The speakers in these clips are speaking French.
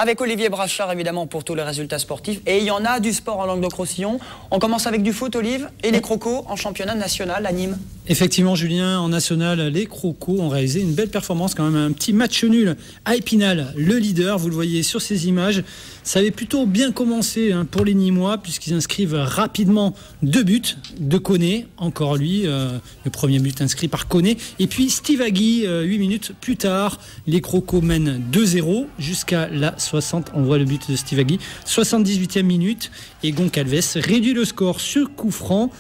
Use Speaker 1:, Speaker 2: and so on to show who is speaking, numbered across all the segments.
Speaker 1: Avec Olivier Brachard, évidemment, pour tous les résultats sportifs. Et il y en a du sport en Languedoc-Roussillon. On commence avec du foot, Olive, et les Crocos en championnat national à Nîmes.
Speaker 2: Effectivement, Julien, en national, les Crocos ont réalisé une belle performance, quand même. Un petit match nul à Épinal, le leader. Vous le voyez sur ces images. Ça avait plutôt bien commencé pour les Nîmois, puisqu'ils inscrivent rapidement 2 buts de Koné, encore lui, le premier but inscrit par Koné. Et puis Steve Agui, 8 minutes plus tard, les Crocos mènent 2-0 jusqu'à la 60. On voit le but de Steve Agui, 78e minute. Et Goncalves réduit le score sur coup franc.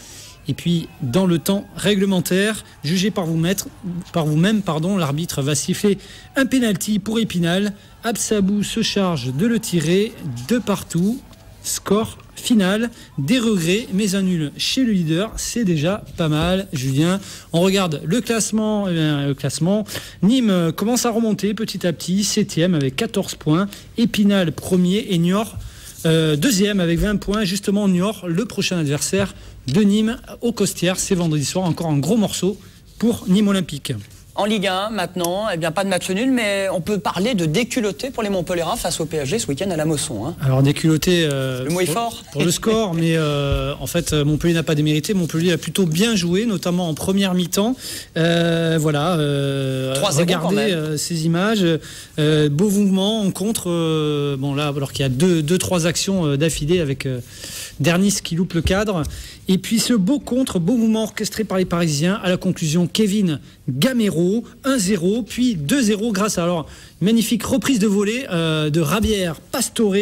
Speaker 2: Et puis, dans le temps réglementaire, jugé par vous-même, l'arbitre va siffler un pénalty pour Épinal. Absabou se charge de le tirer de partout. Score final, des regrets, mais un nul chez le leader, c'est déjà pas mal, Julien. On regarde le classement. Nîmes commence à remonter petit à petit, 7e avec 14 points. Épinal, premier, et Niort, deuxième avec 20 points. Justement, Niort, le prochain adversaire de Nîmes au Costières. C'est vendredi soir, encore un gros morceau pour Nîmes Olympique.
Speaker 1: En Ligue 1, maintenant, pas de match nul, mais on peut parler de déculotté pour les Montpellierins face au PSG ce week-end à la Mosson.
Speaker 2: Alors déculotté,
Speaker 1: le mot est fort
Speaker 2: pour le score, mais en fait Montpellier n'a pas démérité. Montpellier a plutôt bien joué, notamment en première mi-temps. Regardez ces images, beau mouvement en contre. Alors qu'il y a 2-3 actions d'affilée avec Dernis qui loupe le cadre. Et puis ce beau mouvement orchestré par les Parisiens. À la conclusion, Kevin Gamero, 1-0, puis 2-0 grâce à magnifique reprise de volée de Javier Pastore,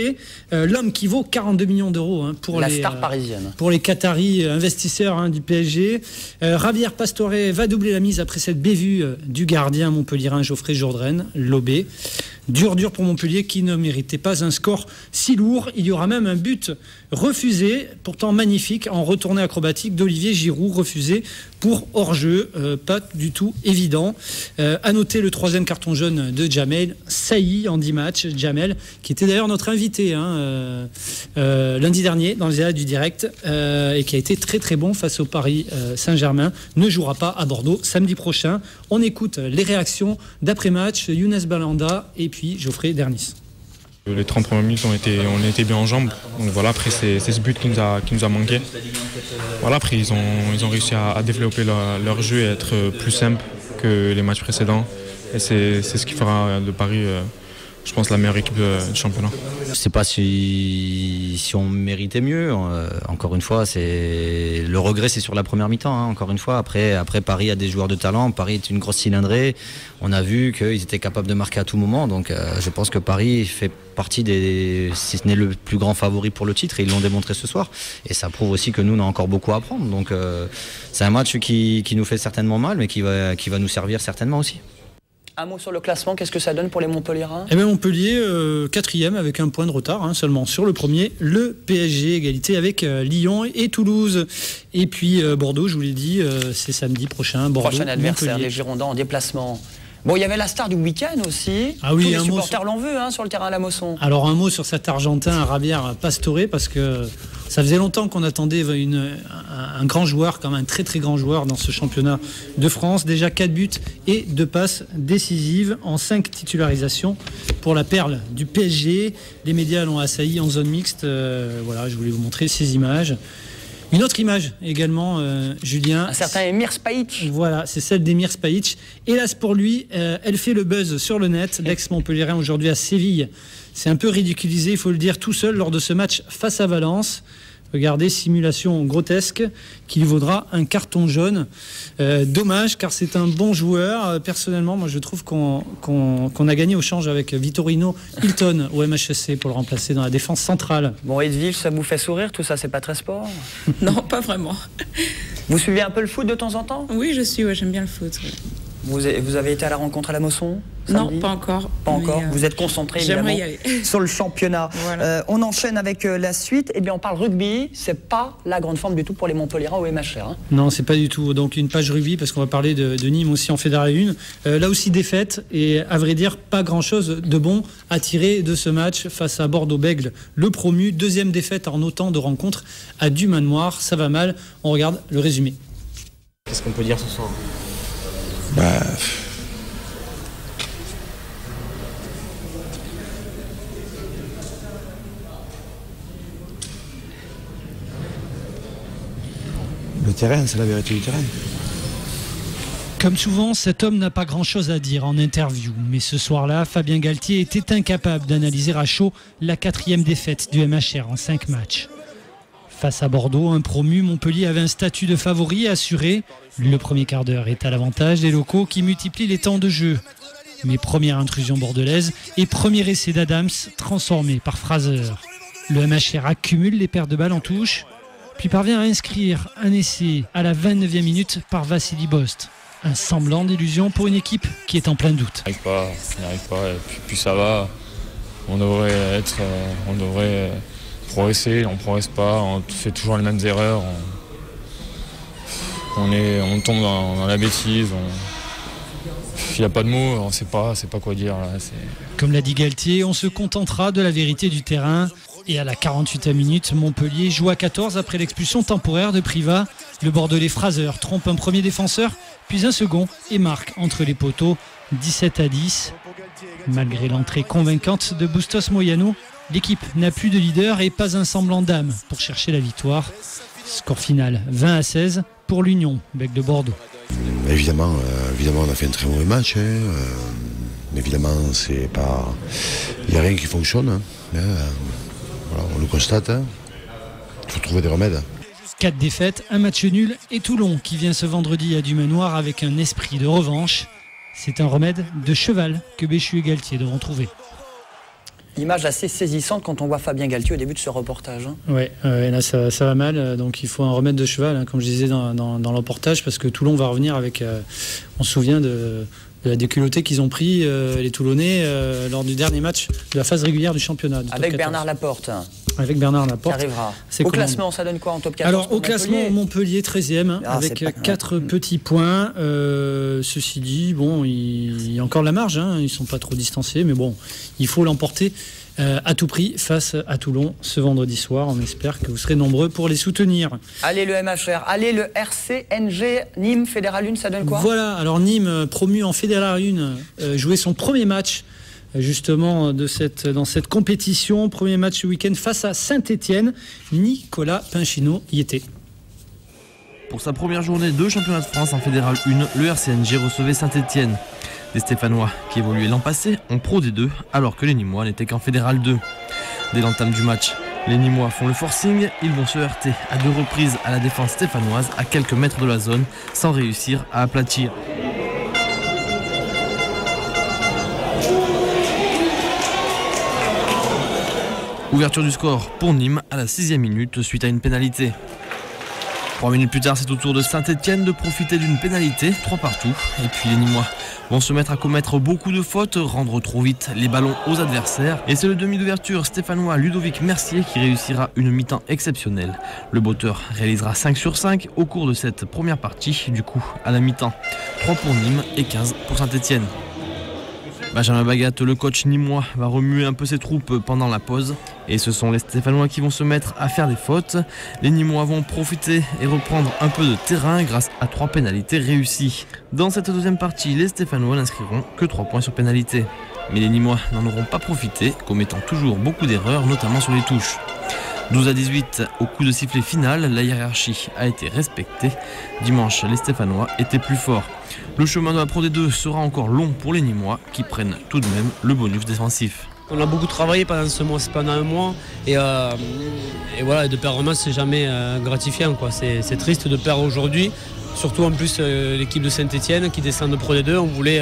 Speaker 2: l'homme qui vaut 42 millions d'euros pour
Speaker 1: la star parisienne.
Speaker 2: Pour les Qataris investisseurs du PSG. Javier Pastore va doubler la mise après cette bévue du gardien montpellierin Geoffrey Jourdain, lobé. Dur pour Montpellier qui ne méritait pas un score si lourd. Il y aura même un but refusé, pourtant magnifique, en retournée acrobatique d'Olivier Giroud, refusé pour hors-jeu, pas du tout évident. À noter le 3e carton jaune de Jamel Sailly en 10 matchs. Jamel, qui était d'ailleurs notre invité lundi dernier dans les allées du direct et qui a été très bon face au Paris Saint-Germain, ne jouera pas à Bordeaux samedi prochain. On écoute les réactions d'après-match, Younes Balanda et puis Geoffrey Dernis.
Speaker 3: Les 30 premières minutes, on était bien en jambes. Donc voilà, après c'est ce but qui nous a manqué. Voilà, après ils ont réussi à développer leur jeu et à être plus simple que les matchs précédents. Et c'est ce qui fera de Paris, je pense, la meilleure équipe du championnat.
Speaker 4: Je ne sais pas si on méritait mieux. Encore une fois, le regret, c'est sur la première mi-temps. Encore une fois, après Paris a des joueurs de talent. Paris est une grosse cylindrée. On a vu qu'ils étaient capables de marquer à tout moment. Donc, je pense que Paris fait partie si ce n'est le plus grand favori pour le titre. Et ils l'ont démontré ce soir. Et ça prouve aussi que nous, on a encore beaucoup à apprendre. Donc, c'est un match qui nous fait certainement mal, mais qui va nous servir certainement aussi.
Speaker 1: Un mot sur le classement, qu'est-ce que ça donne pour les Montpellierins ?
Speaker 2: Montpellier, 4e avec un point de retard seulement sur le premier. Le PSG, égalité avec Lyon et Toulouse. Et puis Bordeaux, je vous l'ai dit, c'est samedi prochain. Bordeaux,
Speaker 1: prochain adversaire,
Speaker 2: Montpellier.
Speaker 1: les Girondins en déplacement. Bon, il y avait la star du week-end aussi.
Speaker 2: Ah oui,
Speaker 1: tous les supporters l'ont vu sur le terrain à la Mosson.
Speaker 2: Alors un mot sur cet Argentin, Javier Pastore, parce que ça faisait longtemps qu'on attendait un grand joueur, comme un très grand joueur dans ce championnat de France. Déjà 4 buts et 2 passes décisives en 5 titularisations pour la perle du PSG. Les médias l'ont assailli en zone mixte. Je voulais vous montrer ces images. Une autre image également, Julien.
Speaker 1: Un certain Emir Spajic.
Speaker 2: Voilà, c'est celle d'Emir Spajic. Hélas pour lui, elle fait le buzz sur le net. L'ex-Montpellierin aujourd'hui à Séville. C'est un peu ridiculisé, il faut le dire, tout seul lors de ce match face à Valence. Regardez, simulation grotesque qui lui vaudra un carton jaune. Dommage, car c'est un bon joueur. Personnellement, moi je trouve qu'on a gagné au change avec Vitorino Hilton au MHSC pour le remplacer dans la défense centrale.
Speaker 1: Bon, Edwige, ça vous fait sourire tout ça, c'est pas très sport?
Speaker 5: Non, pas vraiment.
Speaker 1: Vous suivez un peu le foot de temps en temps?
Speaker 5: Oui, j'aime bien le foot. Oui.
Speaker 1: Vous avez été à la rencontre à la Mosson samedi?
Speaker 5: Non, pas encore.
Speaker 1: Pas encore. Vous êtes concentré évidemment
Speaker 5: y aller.
Speaker 1: sur le championnat. Voilà. On enchaîne avec la suite. On parle rugby. C'est pas la grande forme du tout pour les Montpellierins au MHR.
Speaker 2: Non, c'est pas du tout. Donc une page rugby parce qu'on va parler de Nîmes aussi en Fédéral 1. Là aussi défaite et à vrai dire pas grand chose de bon à tirer de ce match face à Bordeaux-Bègles, le promu. 2e défaite en autant de rencontres à Dumanoir. Ça va mal. On regarde le résumé.
Speaker 6: Qu'est-ce qu'on peut dire ce soir?
Speaker 7: terrain, c'est la vérité du terrain.
Speaker 2: Comme souvent, cet homme n'a pas grand-chose à dire en interview. Mais ce soir-là, Fabien Galtier était incapable d'analyser à chaud la 4e défaite du MHR en 5 matchs. Face à Bordeaux, un promu, Montpellier avait un statut de favori assuré. Le premier quart d'heure est à l'avantage des locaux qui multiplient les temps de jeu. Mais première intrusion bordelaise et premier essai d'Adams transformé par Fraser. Le MHR accumule les pertes de balles en touche, puis parvient à inscrire un essai à la 29e minute par Vassili Bost. Un semblant d'illusion pour une équipe qui est en plein doute.
Speaker 3: On n'y arrive pas, et puis ça va. On devrait progresser, on ne progresse pas, on fait toujours les mêmes erreurs. On tombe dans la bêtise. Il n'y a pas de mots, on ne sait pas quoi dire. Là,
Speaker 2: Comme l'a dit Galtier, on se contentera de la vérité du terrain. Et à la 48e minute, Montpellier joue à 14 après l'expulsion temporaire de Privat. Le Bordelais Fraser trompe un premier défenseur, puis un second et marque entre les poteaux 17-10. Malgré l'entrée convaincante de Bustos Moyano, l'équipe n'a plus de leader et pas un semblant d'âme pour chercher la victoire. Score final 20-16 pour l'Union, Bec de Bordeaux.
Speaker 7: Évidemment, on a fait un très mauvais match. Évidemment, c'est pas... il n'y a rien qui fonctionne. Voilà, on le constate. Il faut trouver des remèdes.
Speaker 2: 4 défaites, un match nul et Toulon qui vient ce vendredi à du Manoir avec un esprit de revanche. C'est un remède de cheval que Béchu et Galtier devront trouver.
Speaker 1: Image assez saisissante quand on voit Fabien Galtier au début de ce reportage.
Speaker 2: Ouais, là ça va mal, donc il faut un remède de cheval, comme je disais dans le reportage, parce que Toulon va revenir avec, on se souvient de la déculottée qu'ils ont pris, les Toulonnais, lors du dernier match de la phase régulière du championnat.
Speaker 1: Avec Bernard Laporte.
Speaker 2: Avec Bernard Laporte.
Speaker 1: Qui arrivera. Au classement, ça donne quoi en top 14?
Speaker 2: Alors, au classement, Montpellier 13e, avec 4 petits points. Ceci dit, bon, il y a encore de la marge, ils ne sont pas trop distancés, mais bon, il faut l'emporter à tout prix face à Toulon ce vendredi soir. On espère que vous serez nombreux pour les soutenir.
Speaker 1: Allez le MHR, allez le RCNG, Nîmes, Fédéral 1, ça donne quoi?
Speaker 2: Voilà, alors Nîmes, promu en Fédéral 1, jouait son premier match justement dans cette compétition. Premier match du week-end face à Saint-Étienne. Nicolas Pinchino y était.
Speaker 8: Pour sa première journée de championnat de France en Fédéral 1, le RCNG recevait Saint-Étienne. Les Stéphanois qui évoluaient l'an passé en Pro D2 alors que les Nîmois n'étaient qu'en Fédéral 2. Dès l'entame du match, les Nîmois font le forcing, ils vont se heurter à 2 reprises à la défense stéphanoise à quelques mètres de la zone sans réussir à aplatir. Ouverture du score pour Nîmes à la 6e minute suite à une pénalité. 3 minutes plus tard, c'est au tour de Saint-Étienne de profiter d'une pénalité, 3 partout. Et puis les Nîmois vont se mettre à commettre beaucoup de fautes, rendre trop vite les ballons aux adversaires. Et c'est le demi d'ouverture stéphanois Ludovic Mercier qui réussira une mi-temps exceptionnelle. Le botteur réalisera 5 sur 5 au cours de cette première partie. Du coup, à la mi-temps, 3 pour Nîmes et 15 pour Saint-Étienne. Benjamin Bagat, le coach nîmois, va remuer un peu ses troupes pendant la pause. Et ce sont les Stéphanois qui vont se mettre à faire des fautes. Les Nîmois vont profiter et reprendre un peu de terrain grâce à 3 pénalités réussies. Dans cette deuxième partie, les Stéphanois n'inscriront que 3 points sur pénalité. Mais les Nîmois n'en auront pas profité, commettant toujours beaucoup d'erreurs, notamment sur les touches. 12-18 au coup de sifflet final, la hiérarchie a été respectée. Dimanche, les Stéphanois étaient plus forts. Le chemin de la Pro D2 sera encore long pour les Nîmois qui prennent tout de même le bonus défensif.
Speaker 6: On a beaucoup travaillé pendant un mois et voilà, de perdre un match, c'est jamais gratifiant, quoi. C'est triste de perdre aujourd'hui, surtout en plus l'équipe de Saint-Étienne qui descend de Pro D2. On voulait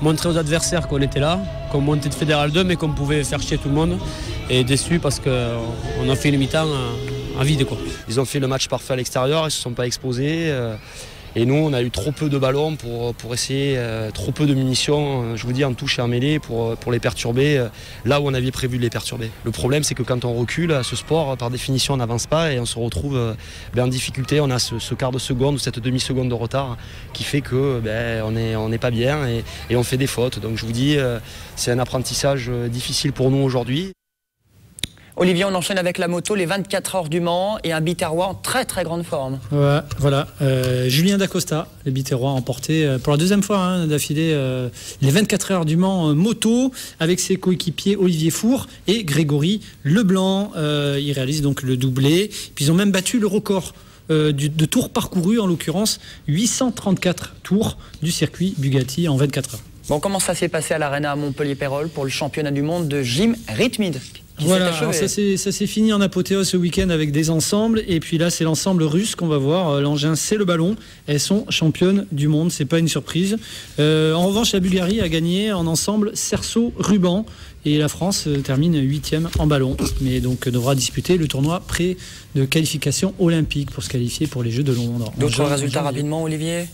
Speaker 6: montrer aux adversaires qu'on était là, qu'on montait de Fédéral 2, mais qu'on pouvait faire chier tout le monde. Et déçu parce qu'on a fait une mi-temps à vide, quoi. Ils ont fait le match parfait à l'extérieur, ils ne se sont pas exposés. Et nous, on a eu trop peu de ballons pour essayer, trop peu de munitions, je vous dis, en touche et en mêlée pour les perturber, là où on avait prévu de les perturber. Le problème, c'est que quand on recule à ce sport, par définition, on n'avance pas et on se retrouve en difficulté. On a ce quart de seconde ou cette demi-seconde de retard qui fait que on n'est pas bien et on fait des fautes. Donc je vous dis, c'est un apprentissage difficile pour nous aujourd'hui.
Speaker 1: Olivier, on enchaîne avec la moto, les 24 heures du Mans et un Biterrois en très très grande forme.
Speaker 2: Ouais, voilà, Julien Dacosta, les Biterrois, a emporté pour la deuxième fois d'affilée les 24 heures du Mans moto avec ses coéquipiers Olivier Four et Grégory Leblanc. Ils réalisent donc le doublé. Puis ils ont même battu le record de tours parcourus, en l'occurrence 834 tours du circuit Bugatti en 24 heures.
Speaker 1: Bon, comment ça s'est passé à l'Arena à Montpellier-Pérol pour le championnat du monde de gym rythmique?
Speaker 2: Voilà, alors ça s'est fini en apothéose ce week-end avec des ensembles, et puis là c'est l'ensemble russe qu'on va voir. L'engin c'est le ballon, elles sont championnes du monde, c'est pas une surprise. En revanche, la Bulgarie a gagné en ensemble cerceau-ruban, et la France termine 8e en ballon, mais donc devra disputer le tournoi pré de qualification olympique pour se qualifier pour les Jeux de Londres.
Speaker 1: D'autres résultats rapidement, Olivier?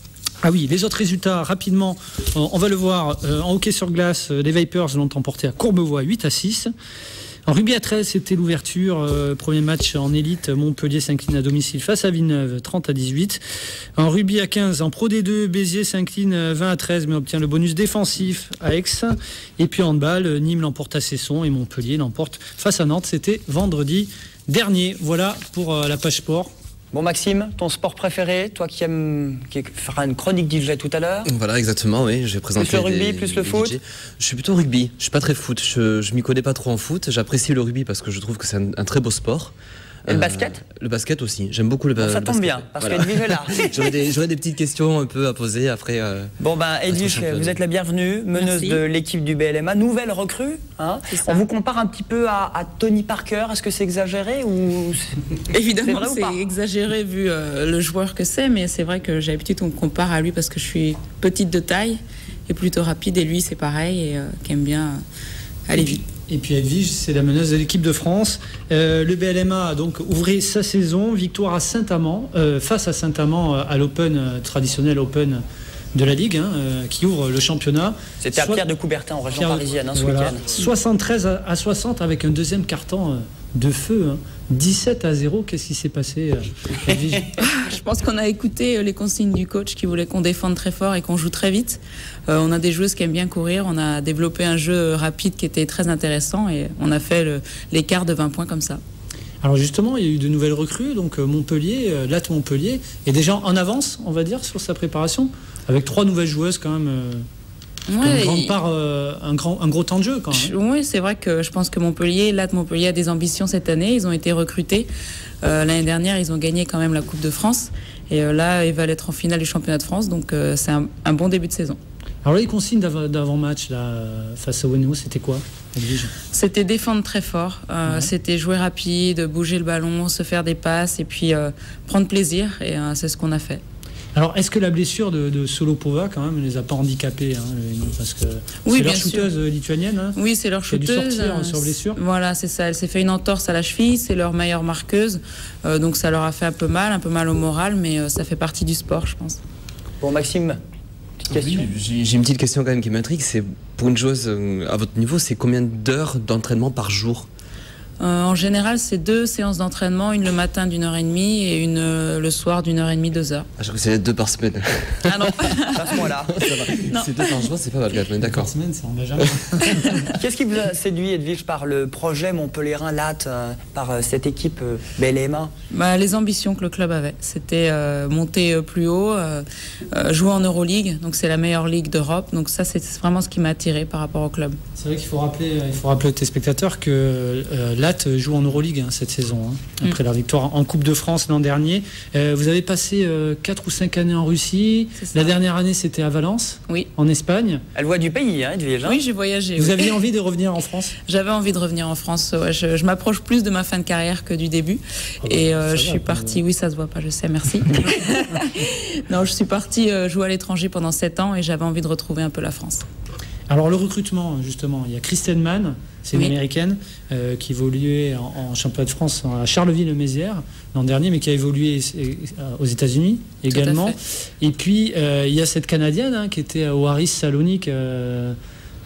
Speaker 2: Ah oui, les autres résultats rapidement, on va le voir. En hockey sur glace, les Vipers l'ont emporté à Courbevoie 8-6. En rugby à 13, c'était l'ouverture. Premier match en élite, Montpellier s'incline à domicile face à Villeneuve, 30-18. En rugby à 15, en Pro D2, Béziers s'incline 20-13, mais obtient le bonus défensif à Aix. Et puis en handball, Nîmes l'emporte à Cesson et Montpellier l'emporte face à Nantes. C'était vendredi dernier. Voilà pour la page sport.
Speaker 1: Bon, Maxime, ton sport préféré, toi qui fera une chronique DJ tout à l'heure?
Speaker 9: Voilà, exactement, oui. Je vais présenter
Speaker 1: plus le rugby, plus le foot?
Speaker 9: Je suis plutôt rugby. Je suis pas très foot. Je m'y connais pas trop en foot. J'apprécie le rugby parce que je trouve que c'est un très beau sport.
Speaker 1: Et le basket?
Speaker 9: Le basket aussi. J'aime beaucoup le basket.
Speaker 1: Ça tombe bien, parce qu'Edwige est là.
Speaker 9: J'aurais des petites questions un peu à poser après.
Speaker 1: Bon, ben, Edwige, vous êtes la bienvenue, meneuse de l'équipe du BLMA, nouvelle recrue. Hein. On vous compare un petit peu à Tony Parker. Est-ce que c'est exagéré ou...
Speaker 5: Évidemment, c'est exagéré vu le joueur que c'est, mais c'est vrai que j'ai l'habitude qu'on me compare à lui parce que je suis petite de taille et plutôt rapide, et lui, c'est pareil, et qui aime bien aller vite.
Speaker 2: Et puis Edwige, c'est la meneuse de l'équipe de France. Le BLMA a donc ouvert sa saison, victoire à Saint-Amand, face à Saint-Amand à l'Open, traditionnel Open de la Ligue, qui ouvre le championnat.
Speaker 1: C'était à Pierre de Coubertin, en région parisienne, ce week-end.
Speaker 2: 73 à 60 avec un deuxième carton de feu. 17-0, qu'est-ce qui s'est passé, Edwige?
Speaker 5: Je pense qu'on a écouté les consignes du coach qui voulait qu'on défende très fort et qu'on joue très vite. On a des joueuses qui aiment bien courir, on a développé un jeu rapide qui était très intéressant, et on a fait l'écart de 20 points comme ça.
Speaker 2: Alors justement, il y a eu de nouvelles recrues, donc Montpellier, Latte Montpellier est déjà en avance, on va dire, sur sa préparation, avec 3 nouvelles joueuses quand même.
Speaker 5: Ouais,
Speaker 2: une grande part, un gros temps de jeu quand même.
Speaker 5: Oui, c'est vrai que je pense que Latte Montpellier a des ambitions cette année. Ils ont été recrutés. L'année dernière, ils ont gagné quand même la Coupe de France. Et là, ils veulent être en finale du championnat de France. Donc c'est un bon début de saison.
Speaker 2: Alors là, les consignes d'avant-match face à Weno, c'était quoi, Edwige? C'était
Speaker 5: défendre très fort. C'était jouer rapide, bouger le ballon, se faire des passes et puis prendre plaisir. Et c'est ce qu'on a fait.
Speaker 2: Alors, est-ce que la blessure de Solopova, quand même, ne les a pas handicapés, parce que
Speaker 5: oui,
Speaker 2: c'est leur shooteuse lituanienne.
Speaker 5: Oui, c'est leur shooteuse.
Speaker 2: Elle a dû sortir sur blessure.
Speaker 5: Voilà, c'est ça. Elle s'est fait une entorse à la cheville. C'est leur meilleure marqueuse. Donc, ça leur a fait un peu mal au moral, mais ça fait partie du sport, je pense.
Speaker 1: Bon, Maxime, petite question.
Speaker 9: Oui, j'ai une petite question quand même qui m'intrigue. C'est pour une joueuse à votre niveau, c'est combien d'heures d'entraînement par jour?
Speaker 5: En général, c'est 2 séances d'entraînement, une le matin d'1h30 et une le soir d'1h30, 2h.
Speaker 9: Ah, je crois que c'est 2 par semaine.
Speaker 5: Ah non,
Speaker 1: à ce moment-là.
Speaker 9: C'est 2 par jour, c'est pas mal, d'accord.
Speaker 2: Par semaine, ça en va jamais.
Speaker 1: Qu'est-ce qui vous a séduit, Edwige, par le projet Montpellierin Latte, par cette équipe BLMA?
Speaker 5: Les ambitions que le club avait. C'était monter plus haut, jouer en Euroleague, donc c'est la meilleure ligue d'Europe. Donc ça, c'est vraiment ce qui m'a attiré par rapport au club.
Speaker 2: C'est vrai qu'il faut rappeler aux téléspectateurs que Latte joue en Euroleague cette saison, après leur victoire en Coupe de France l'an dernier. Vous avez passé 4 ou 5 années en Russie. La dernière année, c'était à Valence, en Espagne.
Speaker 1: Elle voit du pays, Edwige.
Speaker 5: Oui, j'ai voyagé.
Speaker 2: Vous aviez envie de revenir en France?
Speaker 5: J'avais envie de revenir en France. Ouais, je m'approche plus de ma fin de carrière que du début. Et je suis partie... Oui, ça se voit pas, je sais, merci. Non, je suis partie jouer à l'étranger pendant 7 ans et j'avais envie de retrouver un peu la France.
Speaker 2: Alors le recrutement, justement, il y a Kristen Mann, c'est une américaine qui évoluait en championnat de France à Charleville-Mézières l'an dernier, mais qui a évolué aux États-Unis également. Et puis il y a cette Canadienne qui était au Aris Salonique,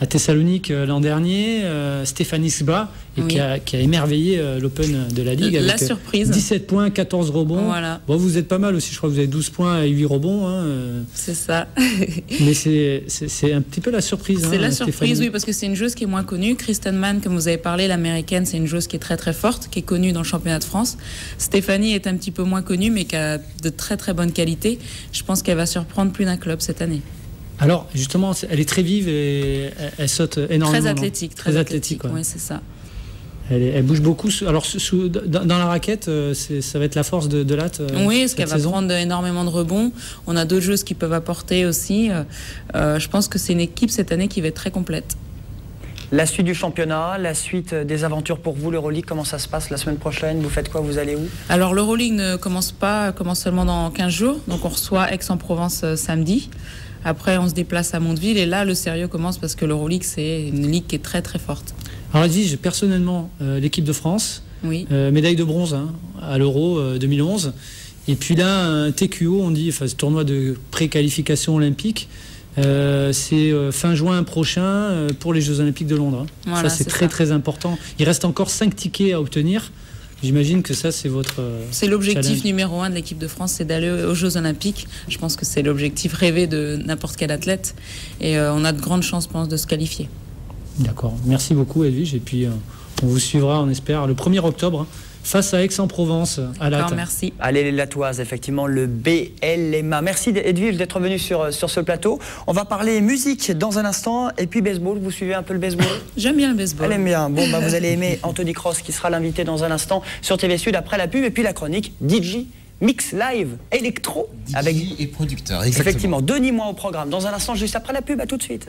Speaker 2: à Thessalonique l'an dernier, Stéphanie Sba, et qui a émerveillé l'Open de la Ligue
Speaker 5: la
Speaker 2: avec
Speaker 5: surprise.
Speaker 2: 17 points, 14 rebonds.
Speaker 5: Voilà.
Speaker 2: Bon, vous êtes pas mal aussi, je crois que vous avez 12 points et 8 rebonds.
Speaker 5: C'est ça.
Speaker 2: Mais c'est un petit peu la surprise.
Speaker 5: C'est la surprise, oui, parce que c'est une joueuse qui est moins connue. Kristen Mann, comme vous avez parlé, l'américaine, c'est une joueuse qui est très très forte, qui est connue dans le championnat de France. Stéphanie est un petit peu moins connue, mais qui a de très très bonnes qualités. Je pense qu'elle va surprendre plus d'un club cette année.
Speaker 2: Alors, justement, elle est très vive et elle saute énormément.
Speaker 5: Très athlétique.
Speaker 2: Très athlétique,
Speaker 5: oui, c'est ça.
Speaker 2: Elle bouge beaucoup. Alors, dans la raquette, ça va être la force de Latte.
Speaker 5: Oui, parce qu'elle va prendre énormément de rebonds. On a d'autres joueuses qui peuvent apporter aussi. Je pense que c'est une équipe cette année qui va être très complète.
Speaker 1: La suite du championnat, la suite des aventures pour vous, l'Euroleague, comment ça se passe la semaine prochaine? Vous faites quoi? Vous allez où?
Speaker 5: Alors l'Euroleague ne commence pas, commence seulement dans 15 jours. Donc on reçoit Aix-en-Provence samedi. Après on se déplace à Mondeville et là le sérieux commence parce que l'Euroleague c'est une ligue qui est très très forte.
Speaker 2: Alors Edwige, personnellement, l'équipe de France, médaille de bronze à l'Euro 2011. Et puis là, un TQO, on dit, ce tournoi de pré-qualification olympique. C'est fin juin prochain pour les Jeux Olympiques de Londres. Voilà, ça, c'est très très important. Il reste encore 5 tickets à obtenir. J'imagine que ça, c'est votre
Speaker 5: C'est l'objectif
Speaker 2: challenge.
Speaker 5: Numéro 1 de l'équipe de France, c'est d'aller aux Jeux Olympiques. Je pense que c'est l'objectif rêvé de n'importe quel athlète. Et on a de grandes chances, je pense, de se qualifier. D'accord. Merci beaucoup, Edwige. Et puis, on vous suivra, on espère, le 1er octobre. Face à Aix-en-Provence, à Latte. Merci.
Speaker 1: Allez les Lattoises, effectivement, le BLMA. Merci Edwige d'être venu sur ce plateau. On va parler musique dans un instant et puis baseball. Vous suivez un peu le baseball?
Speaker 5: J'aime bien le baseball.
Speaker 1: Elle aime bien. Bon, vous allez aimer Anthony Cross qui sera l'invité dans un instant sur TV Sud après la pub et puis la chronique DJ Mix Live Electro
Speaker 10: DJ avec et producteur. Exactement.
Speaker 1: Effectivement, Denis Moi au programme. Dans un instant, juste après la pub, à tout de suite.